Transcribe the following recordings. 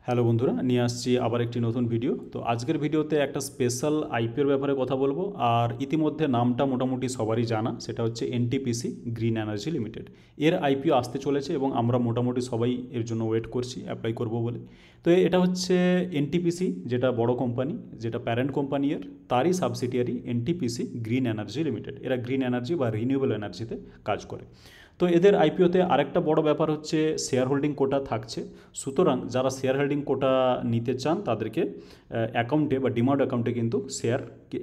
Hello বন্ধুরা, নিয়ে আসছি আবার একটি নতুন ভিডিও। তো আজকের ভিডিওতে একটা স্পেশাল আইপিওর ব্যাপারে কথা বলবো। আর ইতিমধ্যে নামটা মোটামুটি সবারই জানা, সেটা হচ্ছে এনটিপিসি গ্রিন এনার্জি লিমিটেড। এর আইপিও আসতে চলেছে এবং আমরা মোটামুটি সবাই এর জন্য ওয়েট করছি, অ্যাপ্লাই করব বলে। তো এটা হচ্ছে এনটিপিসি, যেটা বড় কোম্পানি, যেটা প্যারেন্ট কোম্পানি এর, তারই subsidiary NTPC green energy limited. এরা গ্রিন এনার্জি বা রিনিউয়েবল এনার্জিতে কাজ করে। তো এদের আইপিওতে আরেকটা বড় ব্যাপার হচ্ছে শেয়ার হোল্ডিং কোটা থাকছে। সুতরাং যারা শেয়ার হোল্ডিং কোটা নিতে চান তাদেরকে অ্যাকাউন্টে বা ডিমার্ট অ্যাকাউন্টে কিন্তু শেয়ার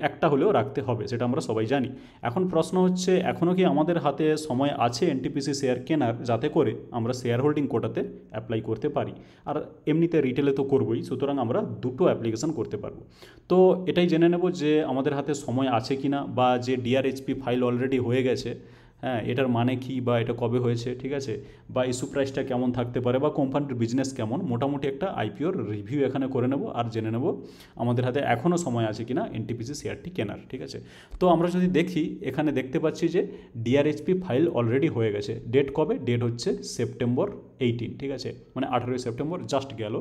একটা হলেও রাখতে হবে, সেটা আমরা সবাই জানি। এখন প্রশ্ন হচ্ছে, এখনও কি আমাদের হাতে সময় আছে এনটিপিসি শেয়ার কেনার, যাতে করে আমরা শেয়ার হোল্ডিং কোটাতে অ্যাপ্লাই করতে পারি? আর এমনিতে রিটেলে তো করবোই, সুতরাং আমরা দুটো অ্যাপ্লিকেশন করতে পারবো। তো এটাই জেনে নেব যে আমাদের হাতে সময় আছে কি না, বা যে ডিআরএইচপি ফাইল অলরেডি হয়ে গেছে, হ্যাঁ, এটার মানে কি, বা এটা কবে হয়েছে, ঠিক আছে, বা ইস্যু প্রাইসটা কেমন থাকতে পারে, বা কোম্পানির বিজনেস কেমন। মোটামুটি একটা আইপিওর রিভিউ এখানে করে নেব আর জেনে নেব আমাদের হাতে এখনও সময় আছে কিনা এনটিপিসি শেয়ারটি কেনার, ঠিক আছে। তো আমরা যদি দেখি, এখানে দেখতে পাচ্ছি যে ডিআরএইচপি ফাইল অলরেডি হয়ে গেছে। ডেট কবে? ডেট হচ্ছে সেপ্টেম্বর 18, ঠিক আছে, মানে 18 সেপ্টেম্বর জাস্ট গেল।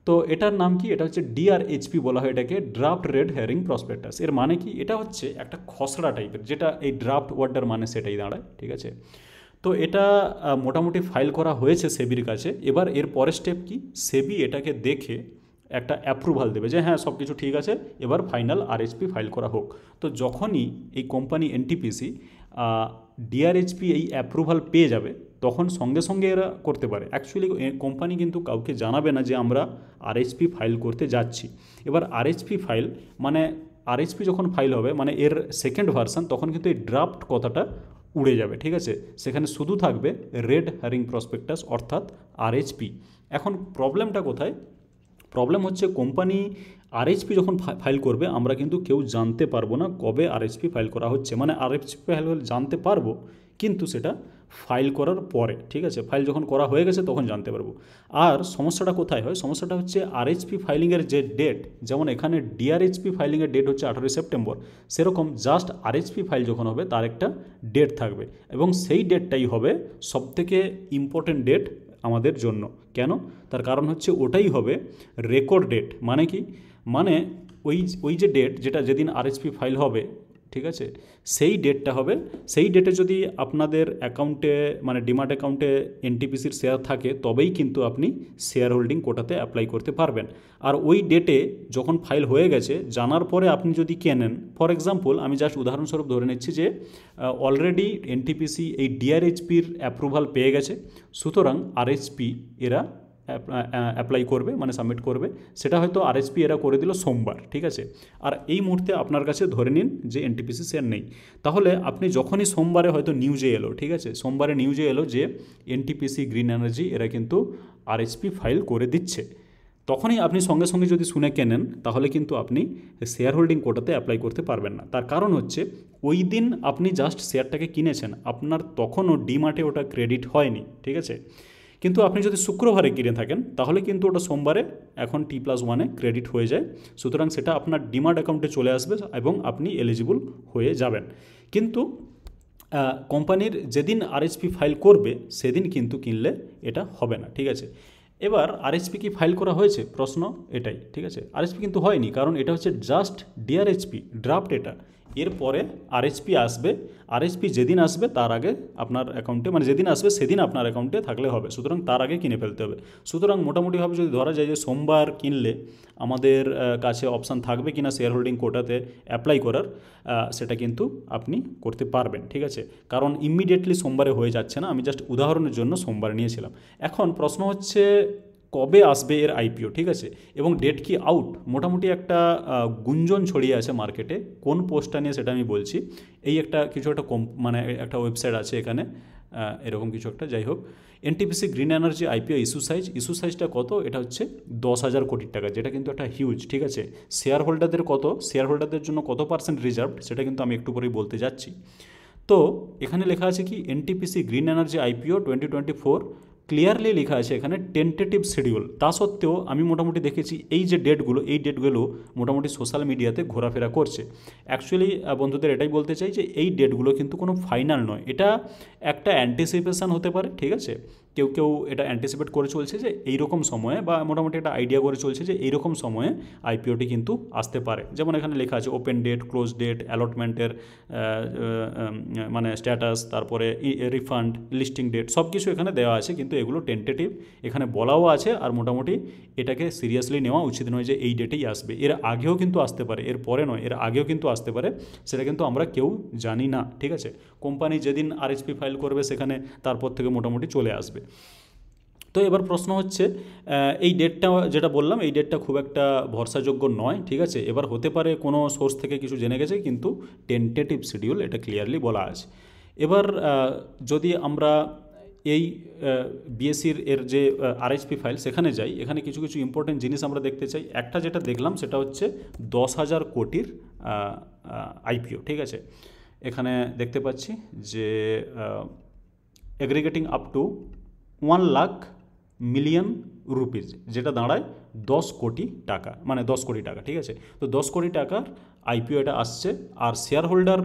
তো এটার নাম কি? এটা হচ্ছে ডিআরএইচপি বলা হয় এটাকে, ড্রাফট রেড হেরিং প্রসপেক্টাস। এর মানে কি? এটা হচ্ছে একটা খসড়া টাইপের, যেটা এই ড্রাফট ওয়ার্ডটার মানে সেটাই দাঁড়ায়, ঠিক আছে। তো এটা মোটামুটি ফাইল করা হয়েছে সেবির কাছে। এবার এর পরের স্টেপ কি? সেবি এটাকে দেখে একটা অ্যাপ্রুভাল দেবে যে হ্যাঁ, সব কিছু ঠিক আছে, এবার ফাইনাল আরএইচপি ফাইল করা হোক। তো যখনই এই কোম্পানি এনটিপিসি ডিআরএইচপি এই অ্যাপ্রুভাল পেয়ে যাবে, তখন সঙ্গে সঙ্গে এরা করতে পারে। অ্যাকচুয়ালি কোম্পানি কিন্তু কাউকে জানাবে না যে আমরা আরএইচপি ফাইল করতে যাচ্ছি। এবার আরএইচপি ফাইল মানে আরএইচপি যখন ফাইল হবে, মানে এর সেকেন্ড ভার্সান, তখন কিন্তু এই ড্রাফট কথাটা উড়ে যাবে, ঠিক আছে। সেখানে শুধু থাকবে রেড হেরিং প্রসপেক্টাস, অর্থাৎ আরএইচপি। এখন প্রবলেমটা কোথায়? প্রবলেম হচ্ছে কোম্পানি আরএইচপি যখন ফাইল করবে, আমরা কিন্তু কেউ জানতে পারবো না কবে আরএইচপি ফাইল করা হচ্ছে। মানে আরএইচপি ফাইল জানতে পারবো, কিন্তু সেটা ফাইল করার পরে, ঠিক আছে। ফাইল যখন করা হয়ে গেছে তখন জানতে পারবো। আর সমস্যাটা কোথায় হয়? সমস্যাটা হচ্ছে আরএইচপি ফাইলিংয়ের যে ডেট, যেমন এখানে ডিআরএইচপি ফাইলিংয়ের ডেট হচ্ছে 18 সেপ্টেম্বর, সেরকম জাস্ট আরএইচপি ফাইল যখন হবে তার একটা ডেট থাকবে, এবং সেই ডেটটাই হবে সবথেকে ইম্পর্টেন্ট ডেট আমাদের জন্য। কেন? তার কারণ হচ্ছে ওটাই হবে রেকর্ড ডেট। মানে কি? মানে ওই যে ডেট, যেটা যেদিন আরএইচপি ফাইল হবে, ঠিক আছে, সেই ডেটটা হবে, সেই ডেটে যদি আপনাদের অ্যাকাউন্টে মানে ডিমার্ট অ্যাকাউন্টে এনটিপিসির শেয়ার থাকে, তবেই কিন্তু আপনি শেয়ার হোল্ডিং কোটাতে অ্যাপ্লাই করতে পারবেন। আর ওই ডেটে যখন ফাইল হয়ে গেছে, জানার পরে আপনি যদি কেনেন, ফর এক্সাম্পল আমি জাস্ট উদাহরণস্বরূপ ধরে নিচ্ছি যে অলরেডি এনটিপিসি এই ডিআরএইচপির অ্যাপ্রুভাল পেয়ে গেছে, সুতরাং আরএইচপি এরা অ্যাপ্লাই করবে, মানে সাবমিট করবে। সেটা হয়তো আরএইচপি এরা করে দিল সোমবার, ঠিক আছে। আর এই মুহূর্তে আপনার কাছে ধরে নিন যে এনটিপিসি শেয়ার নেই, তাহলে আপনি যখনই সোমবারে হয়তো নিউজে এলো, ঠিক আছে, সোমবারে নিউজে এলো যে এনটিপিসি গ্রিন এনার্জি এরা কিন্তু আরএইচপি ফাইল করে দিচ্ছে, তখনই আপনি সঙ্গে সঙ্গে যদি শুনে কেনেন, তাহলে কিন্তু আপনি শেয়ার হোল্ডিং কোটাতে অ্যাপ্লাই করতে পারবেন না। তার কারণ হচ্ছে ওই দিন আপনি জাস্ট শেয়ারটাকে কিনেছেন, আপনার তখনও ডিমার্টে ওটা ক্রেডিট হয়নি, ঠিক আছে। কিন্তু আপনি যদি শুক্রবারে কিনে থাকেন, তাহলে কিন্তু ওটা সোমবারে এখন T+1-এ ক্রেডিট হয়ে যায়। সুতরাং সেটা আপনার ডিমার্ট অ্যাকাউন্টে চলে আসবে এবং আপনি এলিজিবল হয়ে যাবেন। কিন্তু কোম্পানির যেদিন আরএইচপি ফাইল করবে, সেদিন কিন্তু কিনলে এটা হবে না, ঠিক আছে। এবার আরএইচপি কি ফাইল করা হয়েছে? প্রশ্ন এটাই, ঠিক আছে। আরএইচপি কিন্তু হয়নি, কারণ এটা হচ্ছে জাস্ট ডিআরএইচপি ড্রাফট। এটা এরপরে আরএইচপি আসবে। আরএইচপি যেদিন আসবে তার আগে আপনার অ্যাকাউন্টে, মানে যেদিন আসবে সেদিন আপনার অ্যাকাউন্টে থাকলে হবে, সুতরাং তার আগে কিনে ফেলতে হবে। সুতরাং মোটামুটিভাবে যদি ধরা যায় যে সোমবার কিনলে আমাদের কাছে অপশান থাকবে কিনা শেয়ার হোল্ডিং কোটাতে অ্যাপ্লাই করার, সেটা কিন্তু আপনি করতে পারবেন, ঠিক আছে। কারণ ইমিডিয়েটলি সোমবারে হয়ে যাচ্ছে না, আমি জাস্ট উদাহরণের জন্য সোমবার নিয়েছিলাম। এখন প্রশ্ন হচ্ছে কবে আসবে এর আইপিও, ঠিক আছে, এবং ডেট কি আউট? মোটামুটি একটা গুঞ্জন ছড়িয়ে আছে মার্কেটে। কোন পোস্টটা নিয়ে সেটা আমি বলছি। এই একটা কিছু একটা মানে একটা ওয়েবসাইট আছে এখানে, এরকম কিছু একটা, যাই হোক, NTPC green energy IPO issue সাইজটা কত? এটা হচ্ছে 10,000 কোটি টাকা, যেটা কিন্তু একটা হিউজ, ঠিক আছে। শেয়ার হোল্ডারদের কত, শেয়ার হোল্ডারদের জন্য কত পার্সেন্ট রিজার্ভ, সেটা কিন্তু আমি একটু পরেই বলতে যাচ্ছি। তো এখানে লেখা আছে কি, NTPC green energy IPO 2024 clearly লেখা আছে এখানে টেন্টেটিভ শিডিউল। তা সত্ত্বেও আমি মোটামুটি দেখেছি এই যে ডেটগুলো মোটামুটি সোশ্যাল মিডিয়াতে ঘোরাফেরা করছে। অ্যাকচুয়ালি বন্ধুদের এটাই বলতে চাই যে এই ডেটগুলো কিন্তু কোনো ফাইনাল নয়, এটা একটা অ্যান্টিসিপেশন হতে পারে, ঠিক আছে। কেউ কেউ এটা অ্যান্টিসিপেট করে চলছে যে এইরকম সময়ে বা মোটামুটি একটা আইডিয়া করে চলছে যে এইরকম সময়ে আইপিওটি কিন্তু আসতে পারে। যেমন এখানে লেখা আছে ওপেন ডেট, ক্লোজ ডেট, অ্যালটমেন্টের মানে স্ট্যাটাস, তারপরে রিফান্ড, লিস্টিং ডেট, সব কিছু এখানে দেওয়া আছে, কিন্তু এগুলো টেন্টেটিভ এখানে বলাও আছে। আর মোটামুটি এটাকে সিরিয়াসলি নেওয়া উচিত নয় যে এই ডেটেই আসবে, এর আগেও কিন্তু আসতে পারে, এর পরে নয়, এর আগেও কিন্তু আসতে পারে, সেটা কিন্তু আমরা কেউ জানি না। ঠিক আছে, কোম্পানি যেদিন আরএইচপি ফাইল করবে সেখানে তারপর থেকে মোটামুটি চলে আসবে। তো এবার প্রশ্ন হচ্ছে এই ডেটটা যেটা বললাম, এই ডেটটা খুব একটা ভরসাযোগ্য নয়। ঠিক আছে, এবার হতে পারে কোনো সোর্স থেকে কিছু জেনে গেছে, কিন্তু টেন্টেটিভ শিডিউল এটা ক্লিয়ারলি বলা আছে। এবার যদি আমরা এই বিএসসির এর যে আরএইচপি ফাইল সেখানে যাই, এখানে কিছু কিছু ইম্পর্টেন্ট জিনিস আমরা দেখতে চাই। একটা যেটা দেখলাম সেটা হচ্ছে 10,000 কোটির আইপিও। ঠিক আছে, এখানে দেখতে পাচ্ছি যে এগ্রিগেটিং আপ টু 1,00,000,000 রুপিজ, যেটা দাঁড়ায় 10 কোটি টাকা, মানে 10 কোটি টাকা। ঠিক আছে, তো 10 কোটি টাকার আইপিও এটা আসছে। আর শেয়ার হোল্ডার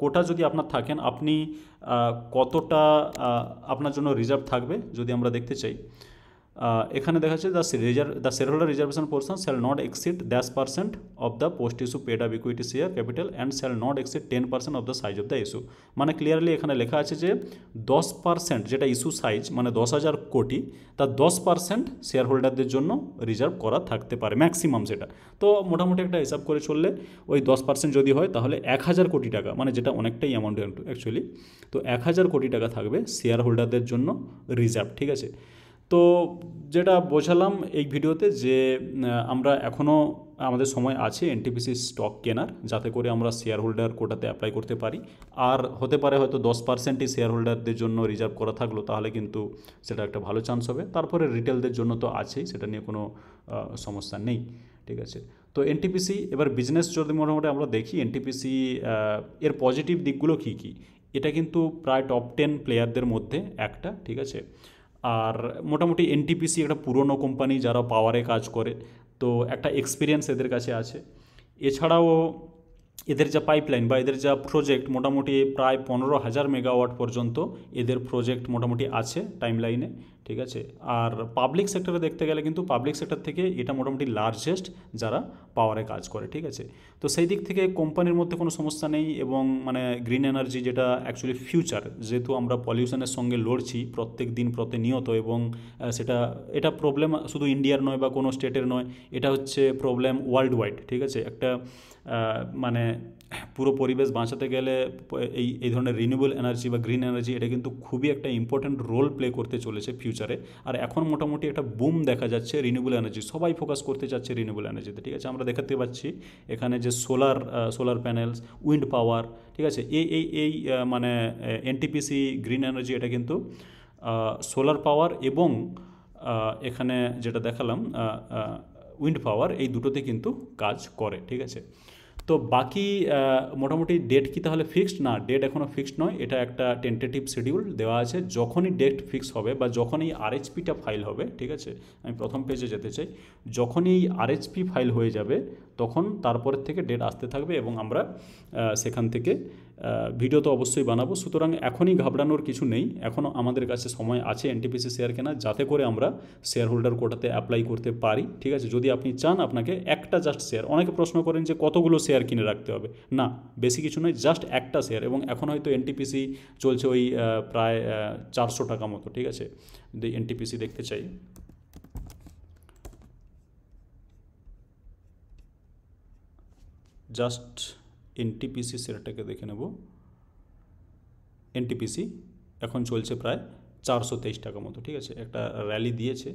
কোটা যদি আপনার থাকেন, আপনি কতটা আপনার জন্য রিজার্ভ থাকবে যদি আমরা দেখতে চাই, এখানে দেখা যাচ্ছে the share holder reservation portion shall not exceed % of the post issue paid up equity share capital and shall not exceed 10% of the size of the issue. মানে ক্লিয়ারলি এখানে লেখা আছে যে 10% যেটা ইস্যু সাইজ, মানে 10,000 কোটি, তার 10% শেয়ার হোল্ডারদের জন্য রিজার্ভ করা থাকতে পারে, ম্যাক্সিমাম সেটা। তো মোটামুটি একটা হিসাব করে চললে ওই 10% যদি হয় তাহলে 1,000 কোটি টাকা, মানে যেটা অনেকটাই অ্যামাউন্ট অ্যাকচুয়ালি, তো 1,000 কোটি টাকা থাকবে শেয়ার হোল্ডারদের জন্য রিজার্ভ। ঠিক আছে, তো যেটা বোঝালাম এই ভিডিওতে যে আমরা এখনও আমাদের সময় আছে এনটিপিসি স্টক কেনার, যাতে করে আমরা শেয়ার হোল্ডার কোটাতে অ্যাপ্লাই করতে পারি। আর হতে পারে হয়তো 10%ই শেয়ার হোল্ডারদের জন্য রিজার্ভ করা থাকলো, তাহলে কিন্তু সেটা একটা ভালো চান্স হবে। তারপরে রিটেলদের জন্য তো আছেই, সেটা নিয়ে কোনো সমস্যা নেই। ঠিক আছে, তো এনটিপিসি এবার বিজনেস যদি মোটামুটি আমরা দেখি, এনটিপিসি এর পজিটিভ দিকগুলো কী কী, এটা কিন্তু প্রায় টপ 10 প্লেয়ারদের মধ্যে একটা। ঠিক আছে, আর মোটামুটি এনটিপিসি একটা পুরনো কোম্পানি, যারা পাওয়ারে কাজ করে, তো একটা এক্সপিরিয়েন্স এদের কাছে আছে। এছাড়াও এদের যা পাইপলাইন বা এদের যা প্রজেক্ট, মোটামুটি প্রায় 15,000 মেগাওয়াট পর্যন্ত এদের প্রজেক্ট মোটামুটি আছে টাইমলাইনে। ঠিক আছে, আর পাবলিক সেক্টরে দেখতে গেলে কিন্তু পাবলিক সেক্টর থেকে এটা মোটামুটি লার্জেস্ট যারা পাওয়ারে কাজ করে। ঠিক আছে, তো সেই দিক থেকে কোম্পানির মধ্যে কোনো সমস্যা নেই। এবং মানে গ্রিন এনার্জি যেটা অ্যাকচুয়ালি ফিউচার, যেহেতু আমরা পলিউশনের সঙ্গে লড়ছি প্রত্যেক দিন প্রতিনিয়ত, এবং এটা প্রবলেম শুধু ইন্ডিয়ার নয় বা কোনো স্টেটের নয়, এটা হচ্ছে প্রবলেম ওয়ার্ল্ড ওয়াইড। ঠিক আছে, একটা মানে পুরো পরিবেশ বাঁচাতে গেলে এই ধরনের রিনিউয়েবল এনার্জি বা গ্রিন এনার্জি এটা কিন্তু খুবই একটা ইম্পর্ট্যান্ট রোল প্লে করতে চলেছে ফিউচারে। আর এখন মোটামুটি একটা বুম দেখা যাচ্ছে রিনিউয়েবল এনার্জি, সবাই ফোকাস করতে চাচ্ছে রিনিউয়েবল এনার্জিতে। ঠিক আছে, আমরা দেখাতে পাচ্ছি এখানে যে সোলার প্যানেলস, উইন্ড পাওয়ার। ঠিক আছে, এই মানে এনটিপিসি গ্রিন এনার্জি এটা কিন্তু সোলার পাওয়ার এবং এখানে যেটা দেখালাম উইন্ড পাওয়ার, এই দুটোতে কিন্তু কাজ করে। ঠিক আছে, তো বাকি মোটামুটি ডেট কি তাহলে ফিক্সড? না, ডেট এখনও ফিক্সড নয়, এটা একটা টেন্টেটিভ শিডিউল দেওয়া আছে। যখনই ডেট ফিক্স হবে বা যখনই আরএইচপিটা ফাইল হবে, ঠিক আছে, আমি প্রথম পেজে যেতে চাই, যখনই আরএইচপি ফাইল হয়ে যাবে তখন তারপরের থেকে ডেট আসতে থাকবে এবং আমরা সেখান থেকে ভিডিও তো অবশ্যই বানাবো। সুতরাং এখনই ঘাবড়ানোর কিছু নেই, এখনও আমাদের কাছে সময় আছে এনটিপিসি শেয়ার কেনা, যাতে করে আমরা শেয়ার হোল্ডার কোটাতে অ্যাপ্লাই করতে পারি। ঠিক আছে, যদি আপনি চান আপনাকে একটা জাস্ট শেয়ার, অনেকে প্রশ্ন করেন যে কতগুলো শেয়ার কিনে রাখতে হবে, না বেশি কিছু নয়, জাস্ট একটা শেয়ার। এবং এখন হয়তো এনটিপিসি চলছে ওই প্রায় 400 টাকা মতো। ঠিক আছে, যদি এনটিপিসি দেখতে চাই, জাস্ট এনটিপিসি শেয়ারটাকে দেখে নেব। এনটিপিসি এখন চলছে প্রায় 423 টাকা মতো। ঠিক আছে, একটা র্যালি দিয়েছে,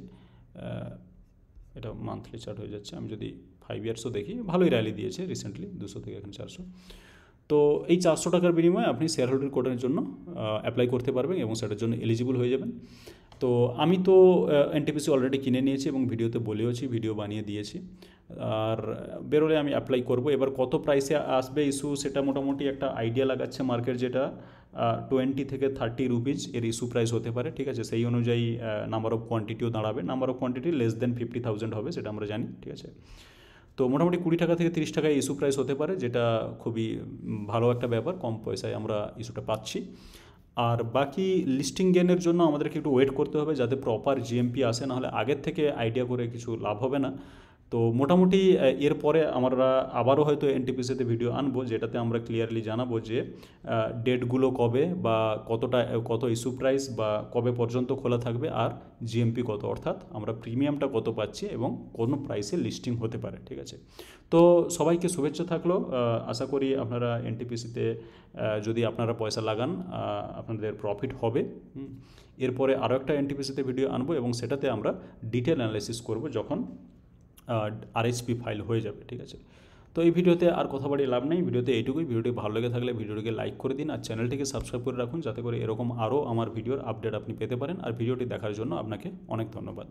এটা মান্থলি চার্ট হয়ে যাচ্ছে। আমি যদি 5 ইয়ার্সও দেখি, ভালোই র্যালি দিয়েছে রিসেন্টলি, 200 থেকে এখন 400। তো এই 400 টাকার বিনিময়ে আপনি শেয়ার হোল্ডার কোটার জন্য অ্যাপ্লাই করতে পারবেন এবং সেটার জন্য এলিজিবল হয়ে যাবেন। তো আমি তো এনটিপিসি অলরেডি কিনে নিয়েছি এবং ভিডিওতে বলেওছি, ভিডিও বানিয়ে দিয়েছি, আর বেরোলে আমি অ্যাপ্লাই করব। এবার কত প্রাইসে আসবে ইস্যু, সেটা মোটামুটি একটা আইডিয়া লাগাচ্ছে মার্কেট, যেটা 20 থেকে 30 রুপিজ এর ইস্যু প্রাইস হতে পারে। ঠিক আছে, সেই অনুযায়ী নাম্বার অফ কোয়ান্টিটিও দাঁড়াবে, number of quantity less than 50,000 হবে, সেটা আমরা জানি। ঠিক আছে, তো মোটামুটি 20 টাকা থেকে 30 টাকায় ইস্যু প্রাইস হতে পারে, যেটা খুবই ভালো একটা ব্যাপার, কম পয়সায় আমরা ইস্যুটা পাচ্ছি। আর বাকি লিস্টিং গেনের জন্য আমাদেরকে একটু ওয়েট করতে হবে যাতে প্রপার জিএমপি আসে, নাহলে আগের থেকে আইডিয়া করে কিছু লাভ হবে না। তো মোটামুটি এরপরে আমরা আবারও হয়তো এনটিপিসিতে ভিডিও আনবো, যেটাতে আমরা ক্লিয়ারলি জানাবো যে ডেটগুলো কবে বা কত ইস্যু প্রাইস বা কবে পর্যন্ত খোলা থাকবে আর জিএমপি কত, অর্থাৎ আমরা প্রিমিয়ামটা কত পাচ্ছি এবং কোন প্রাইসে লিস্টিং হতে পারে। ঠিক আছে, তো সবাইকে শুভেচ্ছা থাকলো। আশা করি আপনারা এনটিপিসিতে যদি আপনারা পয়সা লাগান আপনাদের প্রফিট হবে। এরপরে আরও একটা এনটিপিসিতে ভিডিও আনবো এবং সেটাতে আমরা ডিটেল অ্যানালাইসিস করব যখন আরএসপি ফাইল হয়ে যাবে। ঠিক আছে, তো এই ভিডিওতে আর কথা বাড়িয়ে লাভ নেই, ভিডিওতে এইটুকুই। ভিডিওটি ভালো লেগে থাকলে ভিডিওটিকে লাইক করে দিন আর চ্যানেলটিকে সাবস্ক্রাইব করে রাখুন, যাতে করে এরকম আরও আমার ভিডিওর আপডেট আপনি পেতে পারেন। আর ভিডিওটি দেখার জন্য আপনাকে অনেক ধন্যবাদ।